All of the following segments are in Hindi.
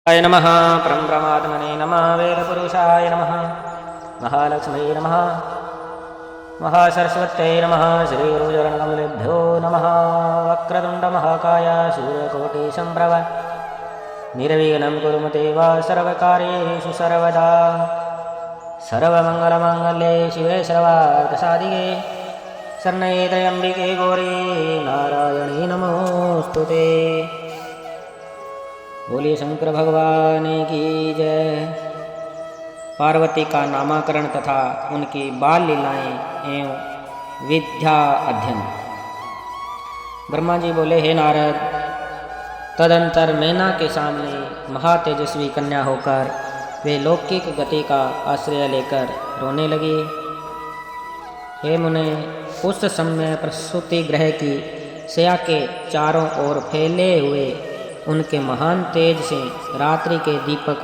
नमः परब्रह्मात्मने नमः वेदपुरुषाय नमः महालक्ष्मी नमः महासरस्वत्यै नमः श्रीगुरुचरणकमलेभ्यो नमः वक्रतुण्डमहाकाय सूर्यकोटिसम्प्रभ निर्विघ्नं कुरु मे देव सर्वकार्येषु सर्वदा सर्वमङ्गलमाङ्गल्ये शिवे सर्वार्थसाधिके शरण्ये त्र्यम्बिके गौरी नारायणी नमोस्तुते। बोलिए शंकर भगवान की जय। पार्वती का नामाकरण तथा उनकी बाल लीलाएं एवं विद्या अध्ययन। ब्रह्मा जी बोले, हे नारद, तदंतर मैना के सामने महातेजस्वी कन्या होकर वे लौकिक गति का आश्रय लेकर रोने लगी। हे मुने, उस समय प्रसूति गृह की शया के चारों ओर फैले हुए उनके महान तेज से रात्रि के दीपक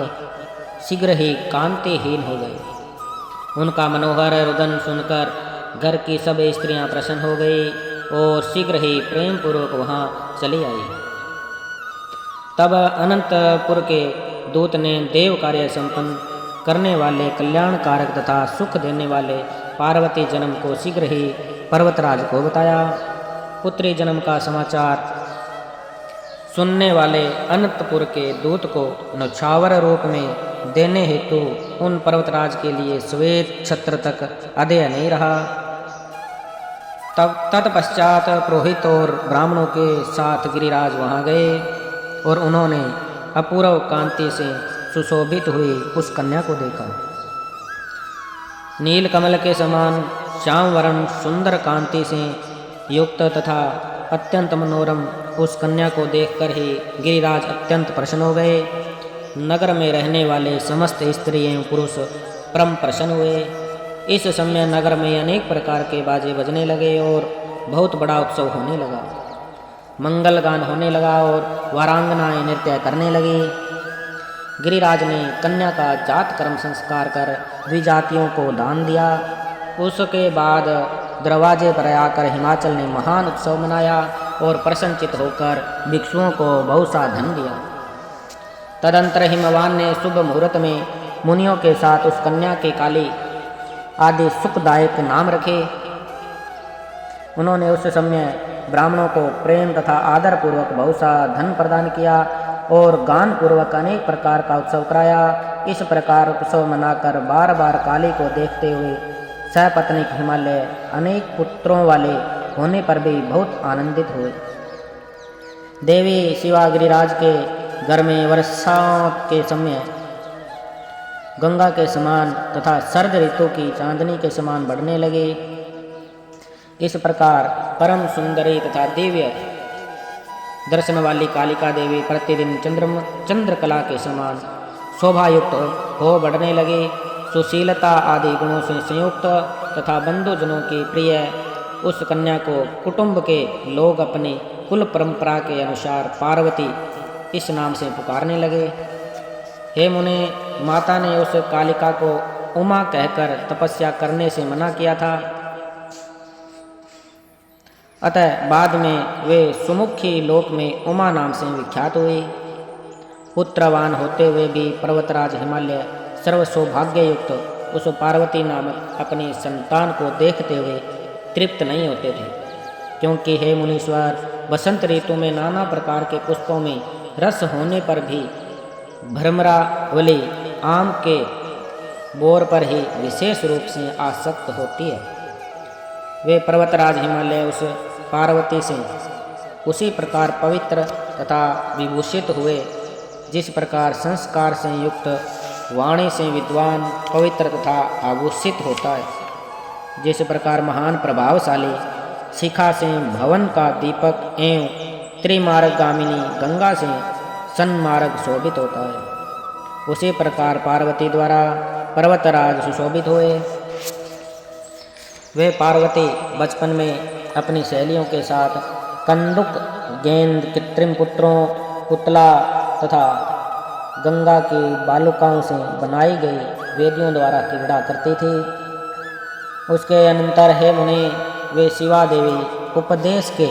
शीघ्र ही कांतिहीन हो गए। उनका मनोहर रुदन सुनकर घर की सब स्त्रियां प्रसन्न हो गई और शीघ्र ही प्रेम पूर्वक वहां चली आई। तब अनंतपुर के दूत ने देव कार्य संपन्न करने वाले कल्याणकारक तथा सुख देने वाले पार्वती जन्म को शीघ्र ही पर्वतराज को बताया। पुत्री जन्म का समाचार सुनने वाले अनंतपुर के दूत को नौछावर रूप में देने हेतु उन पर्वतराज के लिए श्वेत छत्र तक अधेय नहीं रहा। तब तत्पश्चात पुरोहित और ब्राह्मणों के साथ गिरिराज वहां गए और उन्होंने अपूर्व कांति से सुशोभित हुई उस कन्या को देखा। नील कमल के समान श्याम वर्ण सुंदर कांति से युक्त तथा अत्यंत मनोरम उस कन्या को देखकर ही गिरिराज अत्यंत प्रसन्न हो गए। नगर में रहने वाले समस्त स्त्री एवं पुरुष परम प्रसन्न हुए। इस समय नगर में अनेक प्रकार के बाजे बजने लगे और बहुत बड़ा उत्सव होने लगा। मंगल गान होने लगा और वारांगनाएं नृत्य करने लगी। गिरिराज ने कन्या का जात कर्म संस्कार कर द्विजातियों को दान दिया। उसके बाद दरवाजे पर आकर हिमाचल ने महान उत्सव मनाया और प्रसन्नचित होकर भिक्षुओं को बहुत सा धन दिया। तदंतर हिमवान ने शुभ मुहूर्त में मुनियों के साथ उस कन्या के काली आदि सुखदायक नाम रखे। उन्होंने उस समय ब्राह्मणों को प्रेम तथा आदर पूर्वक बहुत सा धन प्रदान किया और गान पूर्वक अनेक प्रकार का उत्सव कराया। इस प्रकार उत्सव मनाकर बार बार काली को देखते हुए सपत्नीक हिमालय अनेक पुत्रों वाले होने पर भी बहुत आनंदित हुए। देवी शिवा गिरिराज के घर में वर्षा के समय गंगा के समान तथा शरद ऋतु की चांदनी के समान बढ़ने लगे। इस प्रकार परम सुंदरी तथा दिव्य दर्शन वाली कालिका देवी प्रतिदिन चंद्रकला के समान शोभायुक्त हो बढ़ने लगे। सुशीलता आदि गुणों से संयुक्त तथा बंधुजनों की प्रिय उस कन्या को कुटुंब के लोग अपने कुल परंपरा के अनुसार पार्वती इस नाम से पुकारने लगे। हे मुने, माता ने उस कालिका को उमा कहकर तपस्या करने से मना किया था। अतः बाद में वे सुमुखी लोक में उमा नाम से विख्यात हुई। पुत्रवान होते हुए भी पर्वतराज हिमालय सर्व सौभाग्य युक्त उस पार्वती नामक अपनी संतान को देखते हुए तृप्त नहीं होते थे, क्योंकि हे मुनीश्वर, बसंत ऋतु में नाना प्रकार के पुष्पों में रस होने पर भी भ्रमरावली आम के बोर पर ही विशेष रूप से आसक्त होती है। वे पर्वतराज हिमालय उस पार्वती से उसी प्रकार पवित्र तथा विभूषित हुए जिस प्रकार संस्कार से युक्त वाणी से विद्वान पवित्र तथा आभूषित होता है। जिस प्रकार महान प्रभावशाली शिखा से भवन का दीपक एवं त्रिमार्गामिनी गंगा से सन्मार्ग शोभित होता है, उसी प्रकार पार्वती द्वारा पर्वतराज सुशोभित हुए। वे पार्वती बचपन में अपनी सहेलियों के साथ कंदुक, गेंद, कृत्रिम पुत्रों, पुतला तथा गंगा की बालुकाओं से बनाई गई वेदियों द्वारा क्रीड़ा करती थी। उसके अनंतर हे मुनि, वे शिवा देवी उपदेश के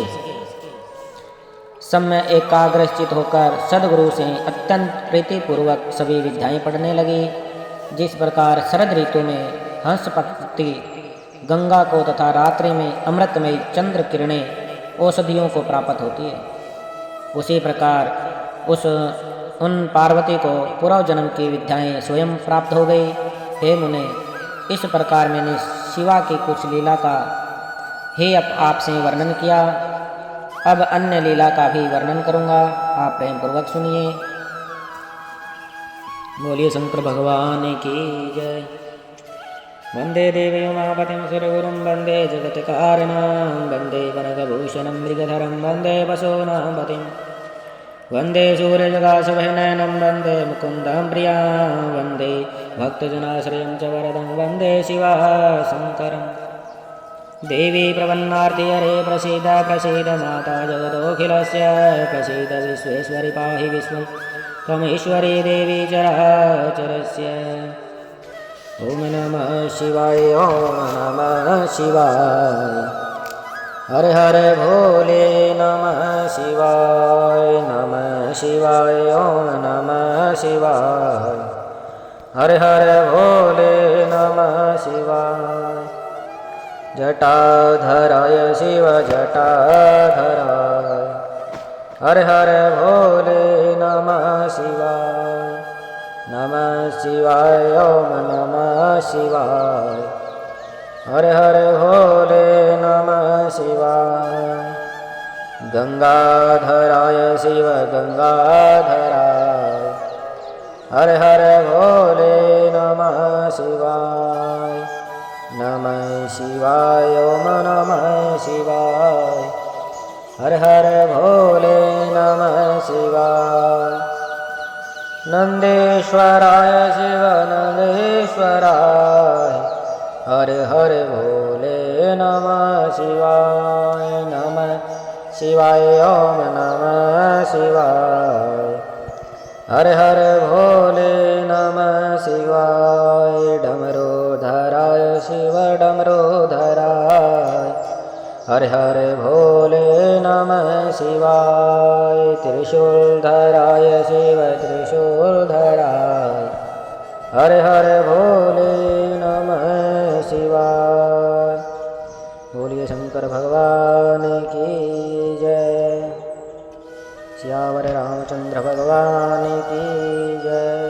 सब में एकाग्रचित होकर सदगुरु से अत्यंत प्रीतिपूर्वक सभी विद्याएं पढ़ने लगी। जिस प्रकार शरद ऋतु में हंस पक्षी गंगा को तथा रात्रि में अमृतमयी चंद्र किरणें औषधियों को प्राप्त होती है, उसी प्रकार उन पार्वती को पूर्व जन्म की विद्याएं स्वयं प्राप्त हो गई। हे मुने, इस प्रकार मैंने शिवा की कुछ लीला का ही आपसे वर्णन किया। अब अन्य लीला का भी वर्णन करूंगा, आप प्रेम पूर्वक सुनिए। बोलिए शंकर भगवान की जय। वंदे देवी उमापतिं सुरगुरुं वंदे जगत्कारणं वंदे वरदभूषणं मृगधरं वंदे वसूनां पतिं वंदे सूर्यजगाशभनयनं वंदे मुकुन्दं प्रियां वंदे भक्तजनाश्रयं च वरदं वंदे शिवशङ्करम्। देवी प्रपन्नार्ति हरे प्रसीद प्रसीद माता जगदोऽखिलस्य प्रसीद विश्वेश्वरि पाहि विश्वं त्वमीश्वरी देवी चराचरस्य। ओम नमः शिवाय ओम नमः शिवाय हर हर भोले नमः शिवाय ओम नमः शिवाय हर हर भोले नमः शिवाय। जटाधराय शिव जटाधराय हर हर भोले नमः शिवाय ओम नमः शिवाय हर हर भोले नमः शिवाय। गंगाधराय शिव गंगाधराय हर हर भोले नमः शिवाय ओम नमः शिवाय हर हर भोले नमः शिवाय। नंदेश्वराय शिव नंदेश्वराय हर हर भोले नमः शिवाय ओम नमः शिवाय हर हर भोले नमः शिवाय। डमरूधराय शिव डमरूधराय हर हर भोले नमः शिवाय। त्रिशूलधराय शिव त्रिशूलधराय हर हर भोले नमः शिवाय। बोलिए शंकर भगवान की जय। सियावर रामचंद्र भगवान की जय।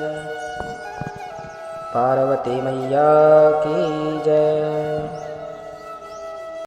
पार्वती मैया की जय।